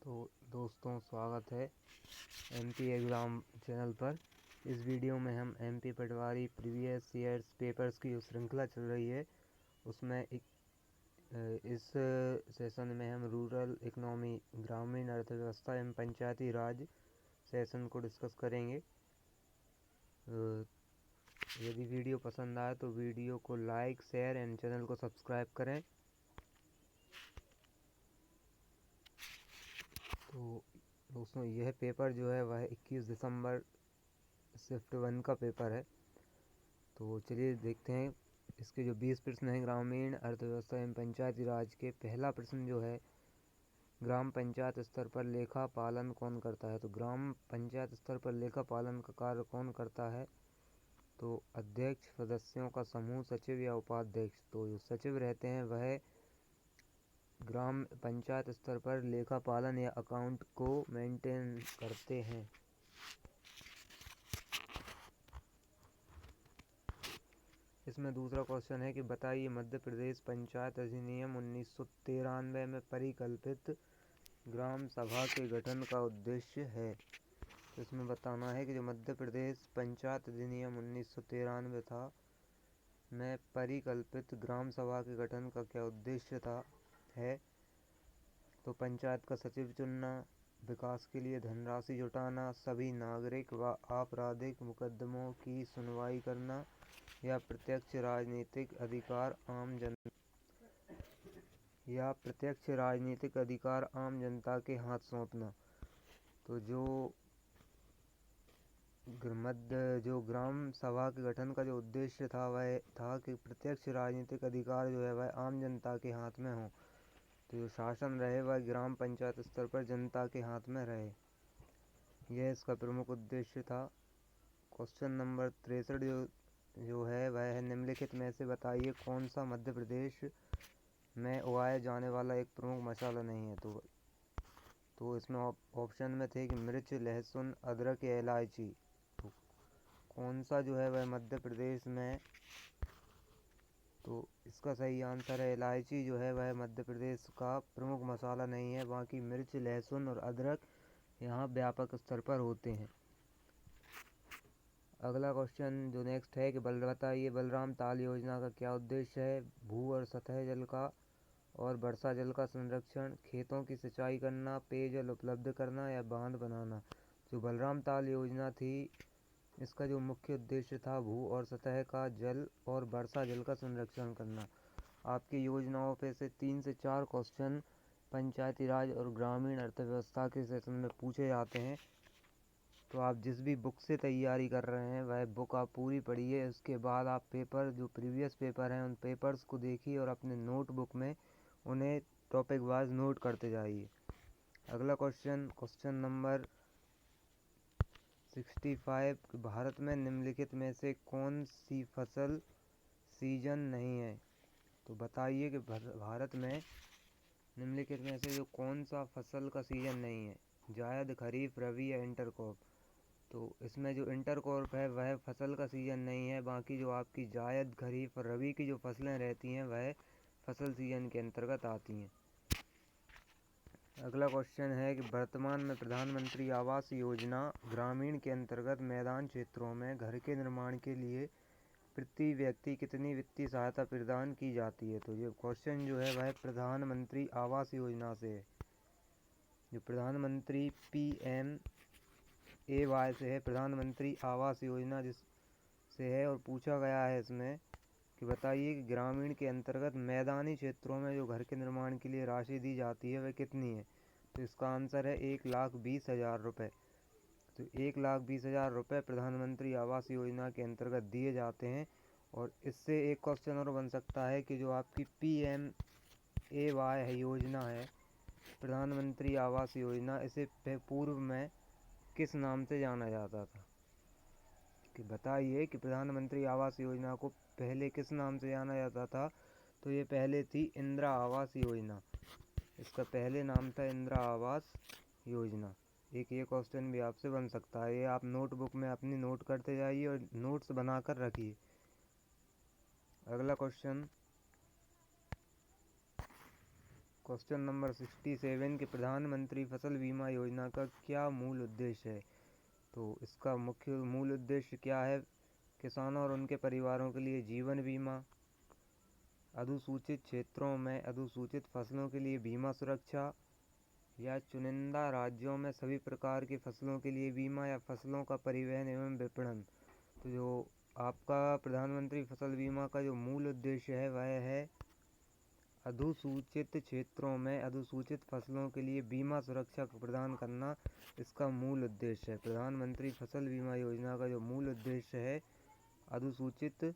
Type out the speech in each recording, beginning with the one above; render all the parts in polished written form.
तो दोस्तों, स्वागत है एमपी एग्ज़ाम चैनल पर। इस वीडियो में हम एमपी पटवारी प्रीवियस ईयर्स पेपर्स की जो श्रृंखला चल रही है उसमें इस सेशन में हम रूरल इकोनॉमी, ग्रामीण अर्थव्यवस्था एवं पंचायती राज सेशन को डिस्कस करेंगे। यदि वीडियो पसंद आए तो वीडियो को लाइक, शेयर एंड चैनल को सब्सक्राइब करें। तो दोस्तों, यह पेपर जो है वह 21 दिसंबर शिफ्ट 1 का पेपर है। तो चलिए देखते हैं। इसके जो 20 प्रश्न हैं ग्रामीण अर्थव्यवस्था एवं पंचायती राज के। पहला प्रश्न जो है, ग्राम पंचायत स्तर पर लेखा पालन कौन करता है? तो ग्राम पंचायत स्तर पर लेखा पालन का कार्य कौन करता है? तो अध्यक्ष, सदस्यों का समूह, सचिव या उपाध्यक्ष। तो जो सचिव रहते हैं वह ग्राम पंचायत स्तर पर लेखा पालन या अकाउंट को मेंटेन करते हैं। इसमें दूसरा क्वेश्चन है कि बताइए मध्य प्रदेश पंचायत अधिनियम 1993 में परिकल्पित ग्राम सभा के गठन का उद्देश्य है। तो इसमें बताना है कि जो मध्य प्रदेश पंचायत अधिनियम 1993 था में परिकल्पित ग्राम सभा के गठन का क्या उद्देश्य है। तो पंचायत का सचिव चुनना, विकास के लिए धनराशि जुटाना, सभी नागरिक व आपराधिक मुकदमों की सुनवाई करना या प्रत्यक्ष राजनीतिक अधिकार आम जनता के हाथ सौंपना। तो जो ग्राम सभा के गठन का जो उद्देश्य था वह था कि प्रत्यक्ष राजनीतिक अधिकार जो है वह आम जनता के हाथ में हो। तो जो शासन रहे वह ग्राम पंचायत स्तर पर जनता के हाथ में रहे, यह इसका प्रमुख उद्देश्य था। क्वेश्चन नंबर 63 जो है वह है, निम्नलिखित में से बताइए कौन सा मध्य प्रदेश में उगाया जाने वाला एक प्रमुख मसाला नहीं है। तो इसमें ऑप्शन में थे कि मिर्च, लहसुन, अदरक या इलायची। तो कौन सा जो है वह मध्य प्रदेश में, तो इसका सही आंसर है इलायची जो है वह मध्य प्रदेश का प्रमुख मसाला नहीं है। बाकी मिर्च, लहसुन और अदरक यहाँ व्यापक स्तर पर होते हैं। अगला क्वेश्चन जो नेक्स्ट है कि बताइए बलराम ताल योजना का क्या उद्देश्य है। भू और सतह जल का और वर्षा जल का संरक्षण, खेतों की सिंचाई करना, पेयजल उपलब्ध करना या बांध बनाना। जो बलराम ताल योजना थी इसका जो मुख्य उद्देश्य था भू और सतह का जल और वर्षा जल का संरक्षण करना। आपकी योजनाओं पे से 3 से 4 क्वेश्चन पंचायती राज और ग्रामीण अर्थव्यवस्था के सेशन में पूछे जाते हैं। तो आप जिस भी बुक से तैयारी कर रहे हैं वह बुक आप पूरी पढ़िए। उसके बाद आप पेपर जो प्रीवियस पेपर हैं उन पेपर्स को देखिए और अपने नोटबुक में उन्हें टॉपिक वाइज नोट करते जाइए। अगला क्वेश्चन नंबर 65, भारत में निम्नलिखित में से कौन सी फसल सीजन नहीं है। तो बताइए कि भारत में निम्नलिखित में से जो कौन सा फसल का सीजन नहीं है। जायद, खरीफ, रबी या इंटरक्रॉप। तो इसमें जो इंटरक्रॉप है वह फसल का सीजन नहीं है। बाकी जो आपकी जायद, खरीफ और रबी की जो फसलें रहती हैं वह फसल सीजन के अंतर्गत आती हैं। अगला क्वेश्चन है कि वर्तमान में प्रधानमंत्री आवास योजना ग्रामीण के अंतर्गत मैदान क्षेत्रों में घर के निर्माण के लिए प्रति व्यक्ति कितनी वित्तीय सहायता प्रदान की जाती है। तो ये क्वेश्चन जो है वह प्रधानमंत्री आवास योजना से है। जो प्रधानमंत्री PMAY से है, प्रधानमंत्री आवास योजना जिससे है। और पूछा गया है इसमें कि बताइए कि ग्रामीण के अंतर्गत मैदानी क्षेत्रों में जो घर के निर्माण के लिए राशि दी जाती है वह कितनी है। तो इसका आंसर है 1,20,000 रुपये। तो 1,20,000 रुपये प्रधानमंत्री आवास योजना के अंतर्गत दिए जाते हैं। और इससे एक क्वेश्चन और बन सकता है कि जो आपकी PMAY योजना है, प्रधानमंत्री आवास योजना, इसे पूर्व में किस नाम से जाना जाता था। कि बताइए कि प्रधानमंत्री आवास योजना को पहले किस नाम से जाना जाता था। तो ये पहले थी इंदिरा आवास योजना। इसका पहले नाम था इंदिरा आवास योजना। एक ये क्वेश्चन भी आपसे बन सकता है। ये आप नोटबुक में अपनी नोट करते जाइए और नोट्स बनाकर रखिए। अगला क्वेश्चन क्वेश्चन नंबर 67 के प्रधानमंत्री फसल बीमा योजना का क्या मूल उद्देश्य है? तो इसका मुख्य मूल उद्देश्य क्या है? किसानों और उनके परिवारों के लिए जीवन बीमा, अनुसूचित क्षेत्रों में अनुसूचित फसलों के लिए बीमा सुरक्षा, या चुनिंदा राज्यों में सभी प्रकार की फसलों के लिए बीमा, या फसलों का परिवहन एवं विपणन। तो जो आपका प्रधानमंत्री फसल बीमा का जो मूल उद्देश्य है वह है अनुसूचित क्षेत्रों में अनुसूचित फसलों के लिए बीमा सुरक्षा प्रदान करना। इसका मूल उद्देश्य है प्रधानमंत्री फसल बीमा योजना का जो मूल उद्देश्य है अनुसूचित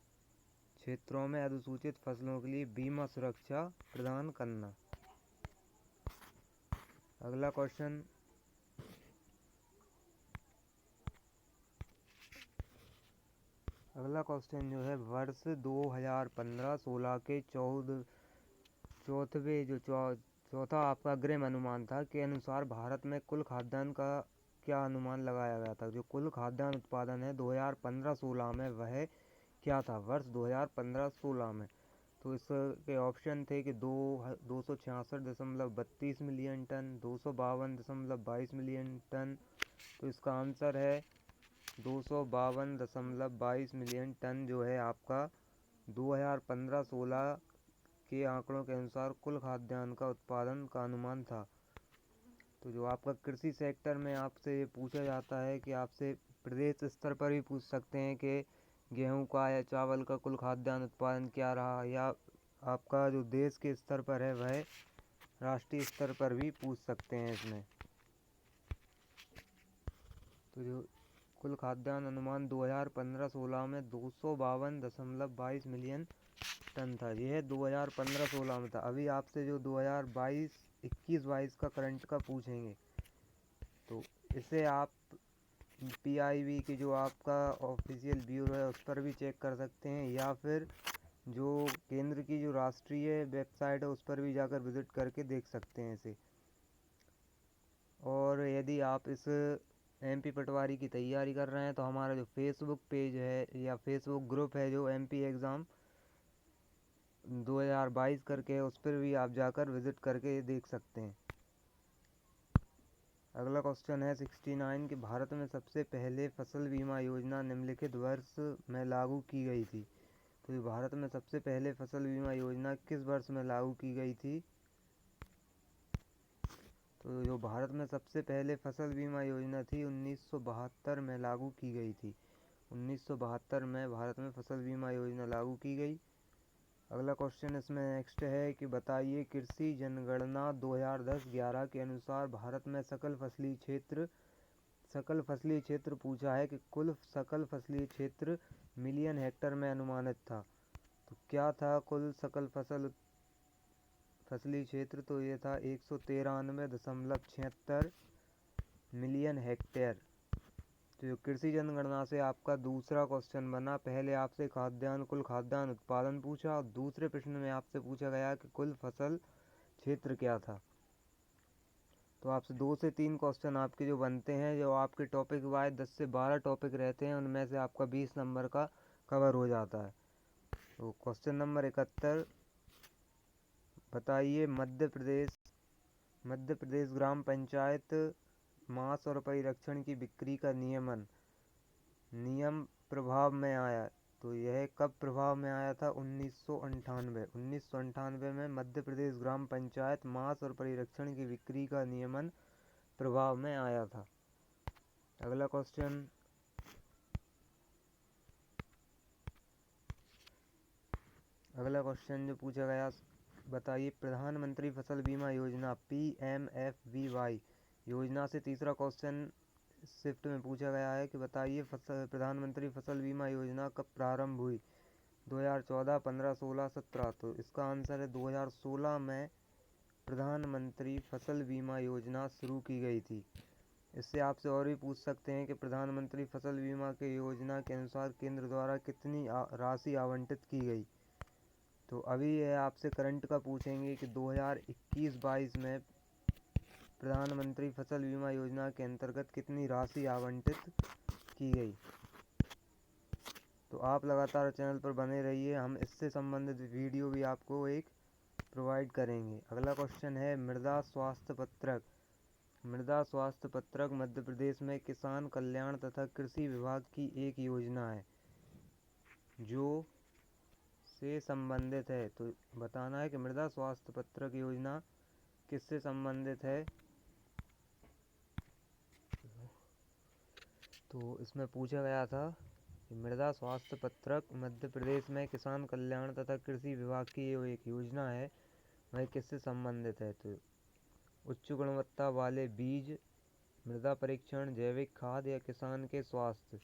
क्षेत्रों में अनुसूचित फसलों के लिए बीमा सुरक्षा प्रदान करना। अगला क्वेश्चन जो है वर्ष 2015-16 के चौथा आपका अग्रिम अनुमान था के अनुसार भारत में कुल खाद्यान्न का क्या अनुमान लगाया गया था? जो कुल खाद्यान्न उत्पादन है 2015-16 में वह क्या था वर्ष 2015-16 में? तो इसके ऑप्शन थे कि 266.32 मिलियन टन, 252.22 मिलियन टन। तो इसका आंसर है 252.22 मिलियन टन जो है आपका 2015-16 के आंकड़ों के अनुसार कुल खाद्यान्न का उत्पादन का अनुमान था। तो जो आपका कृषि सेक्टर में आपसे ये पूछा जाता है कि आपसे प्रदेश स्तर पर भी पूछ सकते हैं कि गेहूं का या चावल का कुल खाद्यान्न उत्पादन क्या रहा, या आपका जो देश के स्तर पर है वह राष्ट्रीय स्तर पर भी पूछ सकते हैं इसमें। तो जो कुल खाद्यान्न अनुमान 2015-16 में 252.22 मिलियन टन था। यह 2015-16 में था। अभी आपसे जो 2021-22 का करंट का पूछेंगे तो इसे आप PIB की जो आपका ऑफिशियल ब्यूरो है उस पर भी चेक कर सकते हैं, या फिर जो केंद्र की जो राष्ट्रीय वेबसाइट है उस पर भी जाकर विजिट करके देख सकते हैं इसे। और यदि आप इस MP पटवारी की तैयारी कर रहे हैं तो हमारा जो फेसबुक पेज है या फेसबुक ग्रुप है जो MP एग्ज़ाम 2022 करके है, उस पर भी आप जाकर विजिट करके देख सकते हैं। अगला क्वेश्चन है 69 कि भारत में सबसे पहले फसल बीमा योजना निम्नलिखित वर्ष में लागू की गई थी। तो भारत में सबसे पहले फसल बीमा योजना किस वर्ष में लागू की गई थी? तो जो भारत में सबसे पहले फसल बीमा योजना थी 1972 में लागू की गई थी। 1972 में भारत में फसल बीमा योजना लागू की गई। अगला क्वेश्चन इसमें नेक्स्ट है कि बताइए कृषि जनगणना 2010-11 के अनुसार भारत में सकल फसली क्षेत्र पूछा है कि कुल सकल फसली क्षेत्र मिलियन हेक्टेयर में अनुमानित था। तो क्या था कुल सकल फसली क्षेत्र? तो ये था 193.76 मिलियन हेक्टेयर। तो जो कृषि जनगणना से आपका दूसरा क्वेश्चन बना। पहले आपसे कुल खाद्यान्न उत्पादन पूछा और दूसरे प्रश्न में आपसे पूछा गया कि कुल फसल क्षेत्र क्या था। तो आपसे 2 से 3 क्वेश्चन आपके जो बनते हैं, जो आपके टॉपिक वाइज 10 से 12 टॉपिक रहते हैं, उनमें से आपका 20 नंबर का कवर हो जाता है। तो क्वेश्चन नंबर 71 बताइए मध्य प्रदेश ग्राम पंचायत मांस और परिरक्षण की बिक्री का नियम प्रभाव में आया। तो यह कब प्रभाव में आया था? 1998 में मध्य प्रदेश ग्राम पंचायत मांस और परिरक्षण की बिक्री का नियमन प्रभाव में आया था। अगला क्वेश्चन जो पूछा गया, बताइए प्रधानमंत्री फसल बीमा योजना PMFBY योजना से तीसरा क्वेश्चन शिफ्ट में पूछा गया है कि बताइए प्रधानमंत्री फसल बीमा योजना कब प्रारंभ हुई? 2014, 15, 16, 17। तो इसका आंसर है 2016 में प्रधानमंत्री फसल बीमा योजना शुरू की गई थी। इससे आपसे और भी पूछ सकते हैं कि प्रधानमंत्री फसल बीमा के योजना के अनुसार केंद्र द्वारा कितनी राशि आवंटित की गई। तो अभी ये आपसे करंट का पूछेंगे कि 2021-22 में प्रधानमंत्री फसल बीमा योजना के अंतर्गत कितनी राशि आवंटित की गई। तो आप लगातार चैनल पर बने रहिए, हम इससे संबंधित वीडियो भी आपको एक प्रोवाइड करेंगे। अगला क्वेश्चन है मृदा स्वास्थ्य पत्रक। मृदा स्वास्थ्य पत्रक मध्य प्रदेश में किसान कल्याण तथा कृषि विभाग की एक योजना है जो से संबंधित है। तो बताना है कि मृदा स्वास्थ्य पत्रक योजना किससे संबंधित है। तो इसमें पूछा गया था कि मृदा स्वास्थ्य पत्रक मध्य प्रदेश में किसान कल्याण तथा कृषि विभाग की जो एक योजना है वह किससे संबंधित है। तो उच्च गुणवत्ता वाले बीज, मृदा परीक्षण, जैविक खाद या किसान के स्वास्थ्य।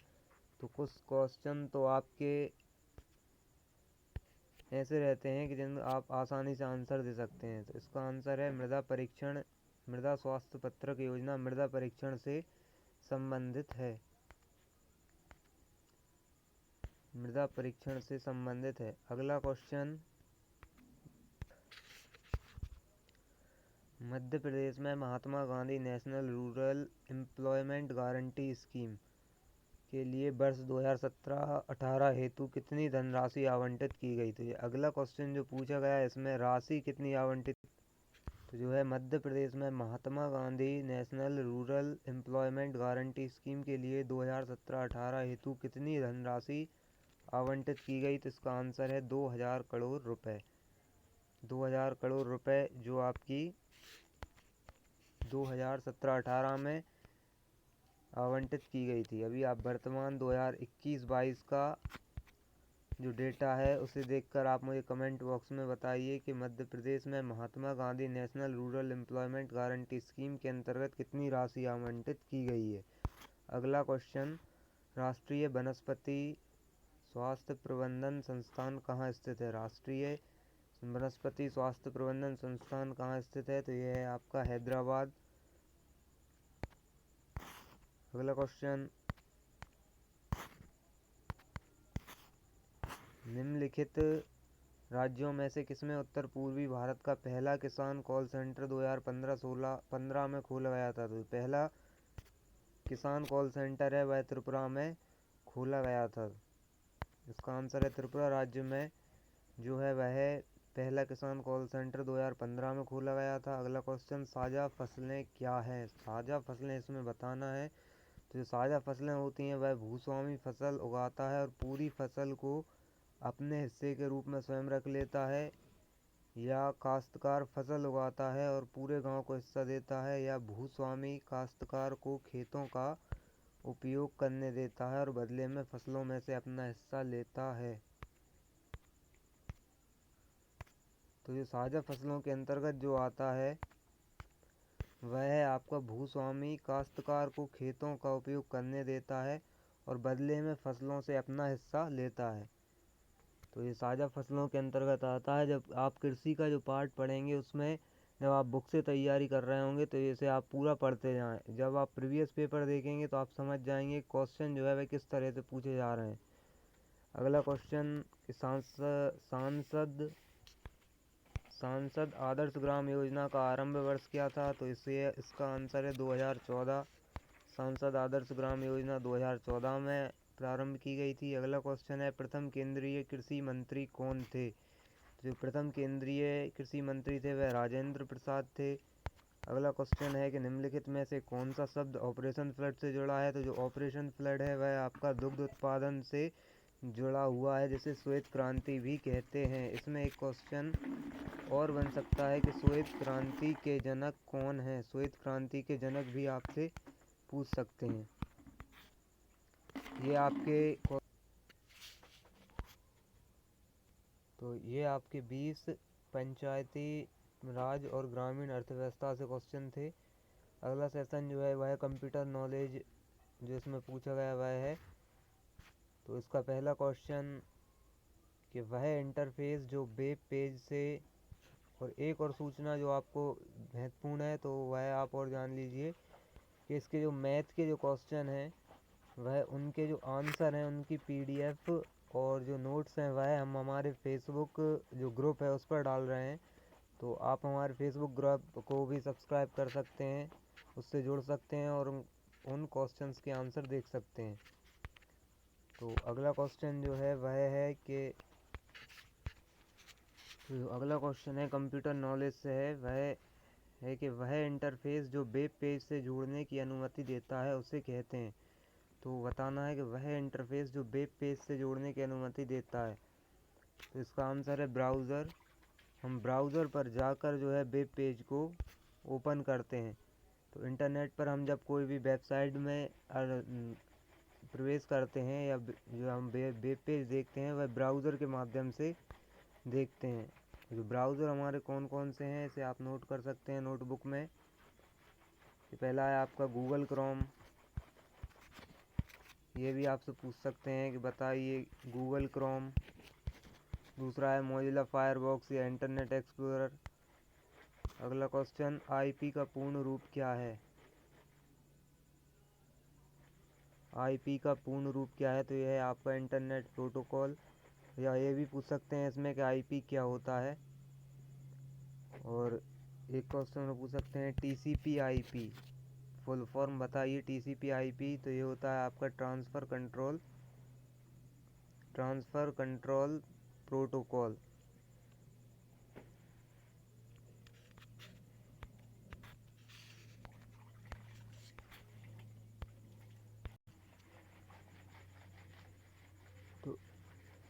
तो कुछ क्वेश्चन तो आपके ऐसे रहते हैं कि जिन आप आसानी से आंसर दे सकते हैं। तो इसका आंसर है मृदा परीक्षण। मृदा स्वास्थ्य पत्रक योजना मृदा परीक्षण से संबंधित है। मृदा परीक्षण से संबंधित है। अगला क्वेश्चन, मध्य प्रदेश में Mahatma Gandhi National Rural Employment Guarantee Scheme के लिए वर्ष 2017-18 हेतु कितनी धनराशि आवंटित की गई। तो ये अगला क्वेश्चन जो पूछा गया है इसमें राशि कितनी आवंटित, तो जो है मध्य प्रदेश में Mahatma Gandhi National Rural Employment Guarantee Scheme के लिए 2017-18 हेतु कितनी धनराशि आवंटित की गई। तो इसका आंसर है 2000 करोड़ रुपए। 2000 करोड़ रुपए जो आपकी 2017-18 में आवंटित की गई थी। अभी आप वर्तमान 2021-22 का जो डेटा है उसे देखकर आप मुझे कमेंट बॉक्स में बताइए कि मध्य प्रदेश में Mahatma Gandhi National Rural Employment Guarantee Scheme के अंतर्गत कितनी राशि आवंटित की गई है। अगला क्वेश्चन, राष्ट्रीय वनस्पति स्वास्थ्य प्रबंधन संस्थान कहाँ स्थित है। राष्ट्रीय वनस्पति स्वास्थ्य प्रबंधन संस्थान कहाँ स्थित है। तो यह है आपका हैदराबाद। अगला क्वेश्चन, निम्नलिखित राज्यों में से किसमें उत्तर पूर्वी भारत का पहला किसान कॉल सेंटर 2015 में खोला गया था। तो पहला किसान कॉल सेंटर है वह त्रिपुरा में खोला गया था। इसका आंसर है त्रिपुरा राज्य में जो है वह पहला किसान कॉल सेंटर 2015 में खोला गया था। अगला क्वेश्चन, साझा फसलें क्या है। साझा फसलें इसमें बताना है। तो जो साझा फसलें होती हैं वह भूस्वामी फसल उगाता है और पूरी फसल को अपने हिस्से के रूप में स्वयं रख लेता है, या काश्तकार फसल उगाता है और पूरे गांव को हिस्सा देता है, या भूस्वामी काश्तकार को खेतों का उपयोग करने देता है और बदले में फसलों में से अपना हिस्सा लेता है। तो जो साझा फसलों के अंतर्गत जो आता है वह है आपका भूस्वामी काश्तकार को खेतों का उपयोग करने देता है और बदले में फसलों से अपना हिस्सा लेता है। तो ये साझा फसलों के अंतर्गत आता है। जब आप कृषि का जो पार्ट पढ़ेंगे उसमें जब आप बुक से तैयारी कर रहे होंगे तो इसे आप पूरा पढ़ते जाएं। जब आप प्रीवियस पेपर देखेंगे तो आप समझ जाएंगे क्वेश्चन जो है वह किस तरह से पूछे जा रहे हैं। अगला क्वेश्चन, सांसद आदर्श ग्राम योजना का आरंभ वर्ष क्या था। तो इसका आंसर है 2014। सांसद आदर्श ग्राम योजना 2014 में प्रारंभ की गई थी। अगला क्वेश्चन है, प्रथम केंद्रीय कृषि मंत्री कौन थे। जो प्रथम केंद्रीय कृषि मंत्री थे वह राजेंद्र प्रसाद थे। अगला क्वेश्चन है कि निम्नलिखित में से कौन सा शब्द ऑपरेशन फ्लड से जुड़ा है। तो जो ऑपरेशन फ्लड है वह आपका दुग्ध उत्पादन से जुड़ा हुआ है, जिसे श्वेत क्रांति भी कहते हैं। इसमें एक क्वेश्चन और बन सकता है कि श्वेत क्रांति के जनक कौन है। श्वेत क्रांति के जनक भी आपसे पूछ सकते हैं। ये आपके 20 पंचायती राज और ग्रामीण अर्थव्यवस्था से क्वेश्चन थे। अगला सेशन जो है वह कंप्यूटर नॉलेज जो इसमें पूछा गया वह है। तो इसका पहला क्वेश्चन कि वह इंटरफेस जो वेब पेज से, और एक और सूचना जो आपको महत्वपूर्ण है तो वह आप और जान लीजिए कि इसके जो मैथ के जो क्वेश्चन हैं वह उनके जो आंसर हैं उनकी पीडीएफ और जो नोट्स हैं वह हम हमारे फेसबुक जो ग्रुप है उस पर डाल रहे हैं। तो आप हमारे फेसबुक ग्रुप को भी सब्सक्राइब कर सकते हैं, उससे जुड़ सकते हैं और उन क्वेश्चंस के आंसर देख सकते हैं। तो अगला क्वेश्चन जो है वह है कि तो अगला क्वेश्चन है कंप्यूटर नॉलेज से है, वह है कि वह इंटरफेस जो वेब पेज से जुड़ने की अनुमति देता है उसे कहते हैं। तो बताना है कि वह इंटरफेस जो वेब पेज से जोड़ने की अनुमति देता है। तो इसका आंसर है ब्राउज़र। हम ब्राउज़र पर जाकर जो है वेब पेज को ओपन करते हैं। तो इंटरनेट पर हम जब कोई भी वेबसाइट में प्रवेश करते हैं या जो हम वेब पेज देखते हैं वह ब्राउज़र के माध्यम से देखते हैं। जो ब्राउज़र हमारे कौन कौन से हैं इसे आप नोट कर सकते हैं नोटबुक में। पहला है आपका गूगल क्रोम। ये भी आपसे पूछ सकते हैं कि बताइए गूगल क्रोम। दूसरा है मोजिला फायरफॉक्स या इंटरनेट एक्सप्लोरर। अगला क्वेश्चन, आईपी का पूर्ण रूप क्या है? आईपी का पूर्ण रूप क्या है? तो यह है आपका इंटरनेट प्रोटोकॉल। या ये भी पूछ सकते हैं इसमें कि आईपी क्या होता है। और एक क्वेश्चन में पूछ सकते हैं टीसीपी आईपी फुल फॉर्म बताइए। टीसीपी आईपी तो ये होता है आपका ट्रांसफ़र कंट्रोल प्रोटोकॉल। तो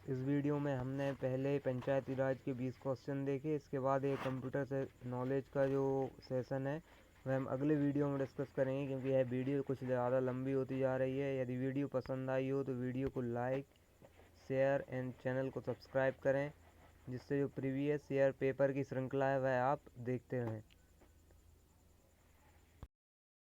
इस वीडियो में हमने पहले पंचायती राज के 20 क्वेश्चन देखे। इसके बाद एक कंप्यूटर से नॉलेज का जो सेशन है वह हम अगले वीडियो में डिस्कस करेंगे, क्योंकि यह वीडियो कुछ ज़्यादा लंबी होती जा रही है। यदि वीडियो पसंद आई हो तो वीडियो को लाइक, शेयर एंड चैनल को सब्सक्राइब करें, जिससे जो प्रीवियस ईयर पेपर की श्रृंखला है वह आप देखते रहें।